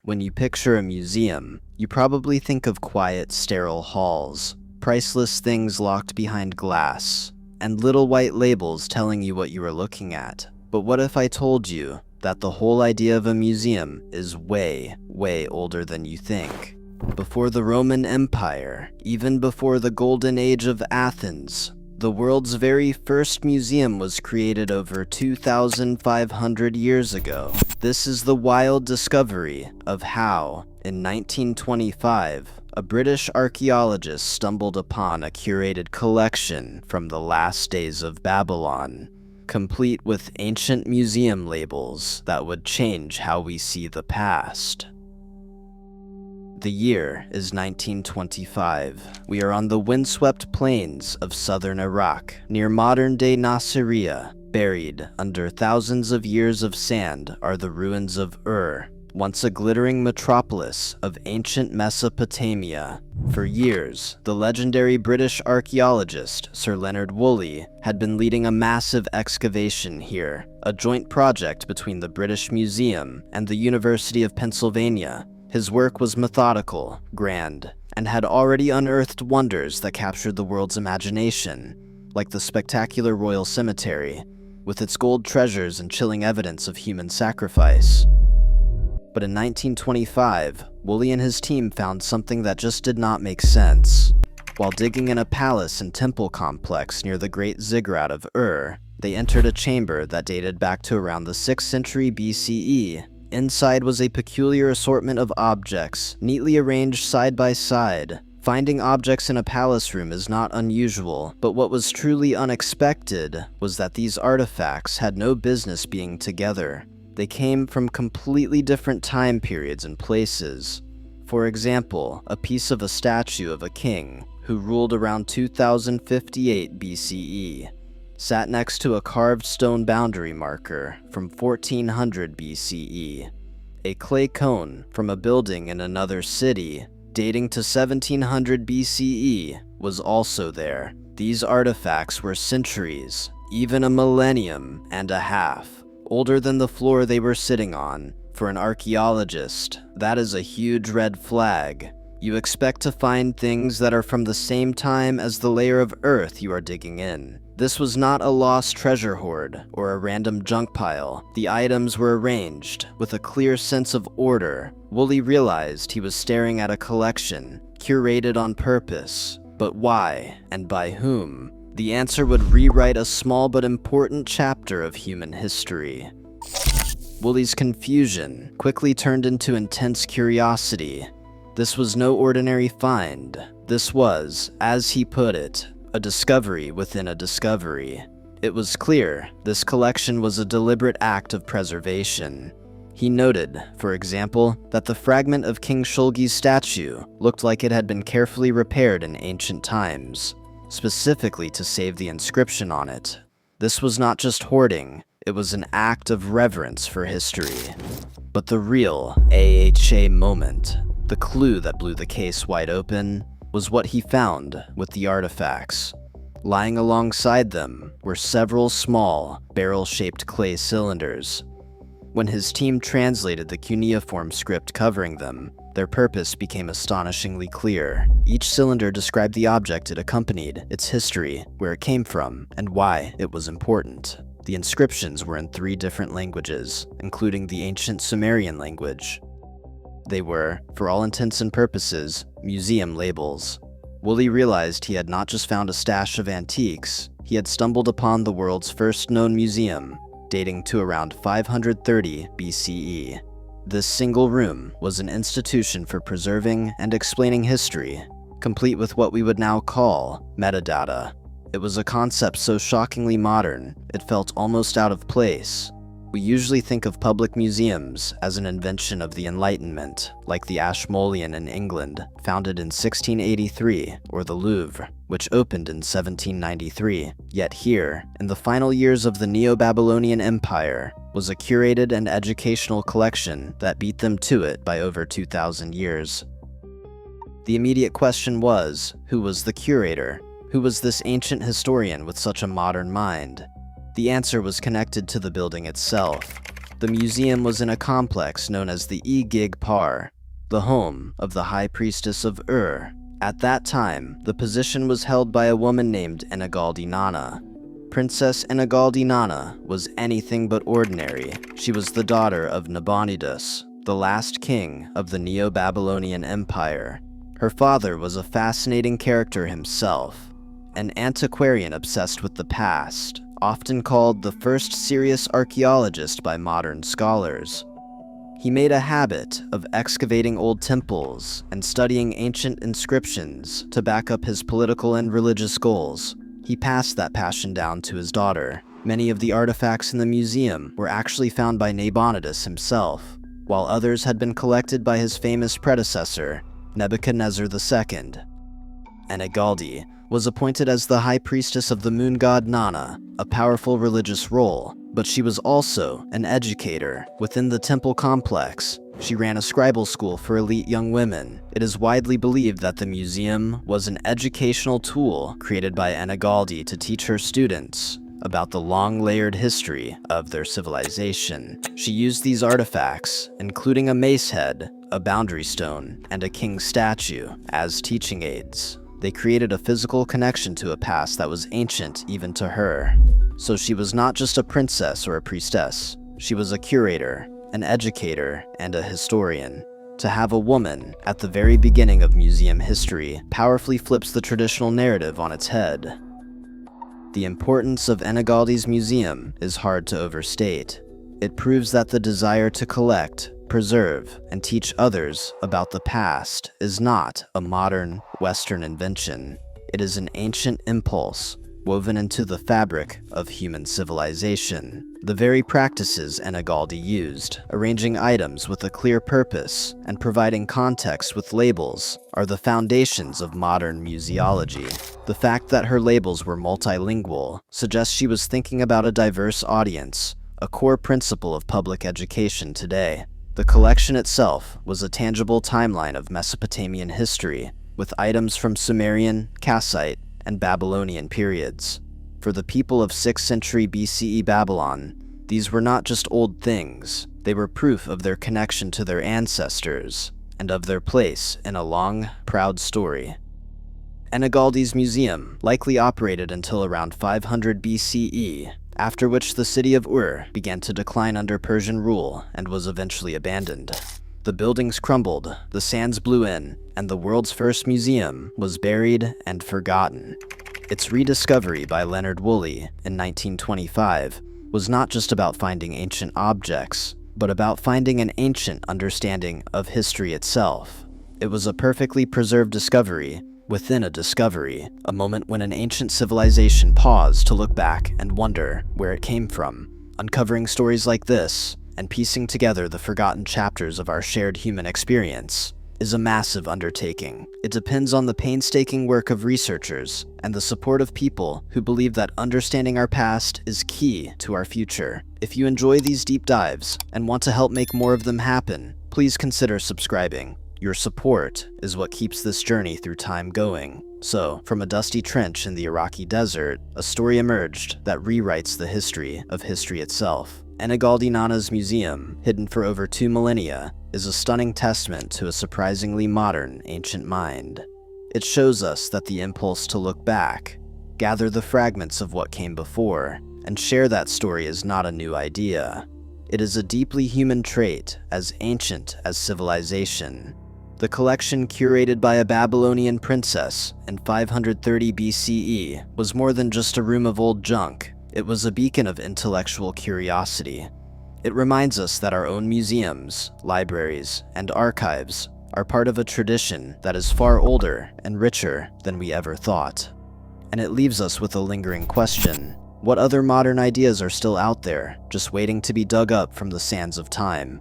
When you picture a museum, you probably think of quiet, sterile halls, priceless things locked behind glass, and little white labels telling you what you are looking at. But what if I told you that the whole idea of a museum is way, way older than you think? Before the Roman Empire, even before the Golden Age of Athens, the world's very first museum was created over 2,500 years ago. This is the wild discovery of how, in 1925, a British archaeologist stumbled upon a curated collection from the last days of Babylon, complete with ancient museum labels that would change how we see the past. The year is 1925. We are on the windswept plains of southern Iraq, near modern-day Nasiriyah. Buried under thousands of years of sand are the ruins of Ur, once a glittering metropolis of ancient Mesopotamia. For years, the legendary British archaeologist Sir Leonard Woolley had been leading a massive excavation here, a joint project between the British Museum and the University of Pennsylvania. His work was methodical, grand, and had already unearthed wonders that captured the world's imagination, like the spectacular Royal Cemetery, with its gold treasures and chilling evidence of human sacrifice. But in 1925, Woolley and his team found something that just did not make sense. While digging in a palace and temple complex near the Great Ziggurat of Ur, they entered a chamber that dated back to around the 6th century BCE. Inside was a peculiar assortment of objects, neatly arranged side by side. Finding objects in a palace room is not unusual, but what was truly unexpected was that these artifacts had no business being together. They came from completely different time periods and places. For example, a piece of a statue of a king who ruled around 2058 BCE. Sat next to a carved stone boundary marker from 1400 BCE. A clay cone from a building in another city, dating to 1700 BCE, was also there. These artifacts were centuries, even a millennium and a half, older than the floor they were sitting on. For an archaeologist, that is a huge red flag. You expect to find things that are from the same time as the layer of earth you are digging in. This was not a lost treasure hoard or a random junk pile. The items were arranged with a clear sense of order. Woolley realized he was staring at a collection, curated on purpose. But why, and by whom? The answer would rewrite a small but important chapter of human history. Woolley's confusion quickly turned into intense curiosity. This was no ordinary find. This was, as he put it, a discovery within a discovery. It was clear this collection was a deliberate act of preservation. He noted, for example, that the fragment of King Shulgi's statue looked like it had been carefully repaired in ancient times, specifically to save the inscription on it. This was not just hoarding, it was an act of reverence for history. But the real AHA moment, the clue that blew the case wide open, was what he found with the artifacts. Lying alongside them were several small, barrel-shaped clay cylinders. When his team translated the cuneiform script covering them, their purpose became astonishingly clear. Each cylinder described the object it accompanied, its history, where it came from, and why it was important. The inscriptions were in 3 different languages, including the ancient Sumerian language. They were, for all intents and purposes, museum labels. Woolley realized he had not just found a stash of antiques, he had stumbled upon the world's first known museum, dating to around 530 BCE. This single room was an institution for preserving and explaining history, complete with what we would now call metadata. It was a concept so shockingly modern, it felt almost out of place. We usually think of public museums as an invention of the Enlightenment, like the Ashmolean in England, founded in 1683, or the Louvre, which opened in 1793. Yet here, in the final years of the Neo-Babylonian Empire, was a curated and educational collection that beat them to it by over 2,000 years. The immediate question was, who was the curator? Who was this ancient historian with such a modern mind? The answer was connected to the building itself. The museum was in a complex known as the Gig Par, the home of the High Priestess of Ur. At that time, the position was held by a woman named Enegaldi Nana. Princess Enegaldi Nana was anything but ordinary. She was the daughter of Nabonidus, the last king of the Neo-Babylonian Empire. Her father was a fascinating character himself, an antiquarian obsessed with the past, often called the first serious archaeologist by modern scholars. He made a habit of excavating old temples and studying ancient inscriptions to back up his political and religious goals. He passed that passion down to his daughter. Many of the artifacts in the museum were actually found by Nabonidus himself, while others had been collected by his famous predecessor, Nebuchadnezzar II. Enegaldi was appointed as the high priestess of the moon god Nana, a powerful religious role, but she was also an educator. Within the temple complex, she ran a scribal school for elite young women. It is widely believed that the museum was an educational tool created by Enegaldi to teach her students about the long layered history of their civilization. She used these artifacts, including a mace head, a boundary stone, and a king's statue, as teaching aids. They created a physical connection to a past that was ancient even to her. So she was not just a princess or a priestess. She was a curator, an educator, and a historian. To have a woman at the very beginning of museum history powerfully flips the traditional narrative on its head. The importance of Enegaldi's museum is hard to overstate. It proves that the desire to collect, preserve, and teach others about the past is not a modern, Western invention. It is an ancient impulse woven into the fabric of human civilization. The very practices Enegaldi used, arranging items with a clear purpose and providing context with labels, are the foundations of modern museology. The fact that her labels were multilingual suggests she was thinking about a diverse audience, a core principle of public education today. The collection itself was a tangible timeline of Mesopotamian history, with items from Sumerian, Kassite, and Babylonian periods. For the people of 6th century BCE Babylon, these were not just old things, they were proof of their connection to their ancestors, and of their place in a long, proud story. Enegaldi's museum likely operated until around 500 BCE, after which the city of Ur began to decline under Persian rule and was eventually abandoned. The buildings crumbled, the sands blew in, and the world's first museum was buried and forgotten. Its rediscovery by Leonard Woolley in 1925 was not just about finding ancient objects, but about finding an ancient understanding of history itself. It was a perfectly preserved discovery within a discovery, a moment when an ancient civilization paused to look back and wonder where it came from. Uncovering stories like this, and piecing together the forgotten chapters of our shared human experience, is a massive undertaking. It depends on the painstaking work of researchers and the support of people who believe that understanding our past is key to our future. If you enjoy these deep dives and want to help make more of them happen, please consider subscribing. Your support is what keeps this journey through time going. So, from a dusty trench in the Iraqi desert, a story emerged that rewrites the history of history itself. Enegaldi Nana's museum, hidden for over 2 millennia, is a stunning testament to a surprisingly modern ancient mind. It shows us that the impulse to look back, gather the fragments of what came before, and share that story is not a new idea. It is a deeply human trait, as ancient as civilization. The collection, curated by a Babylonian princess in 530 BCE, was more than just a room of old junk. It was a beacon of intellectual curiosity. It reminds us that our own museums, libraries, and archives are part of a tradition that is far older and richer than we ever thought. And it leaves us with a lingering question: what other modern ideas are still out there, just waiting to be dug up from the sands of time?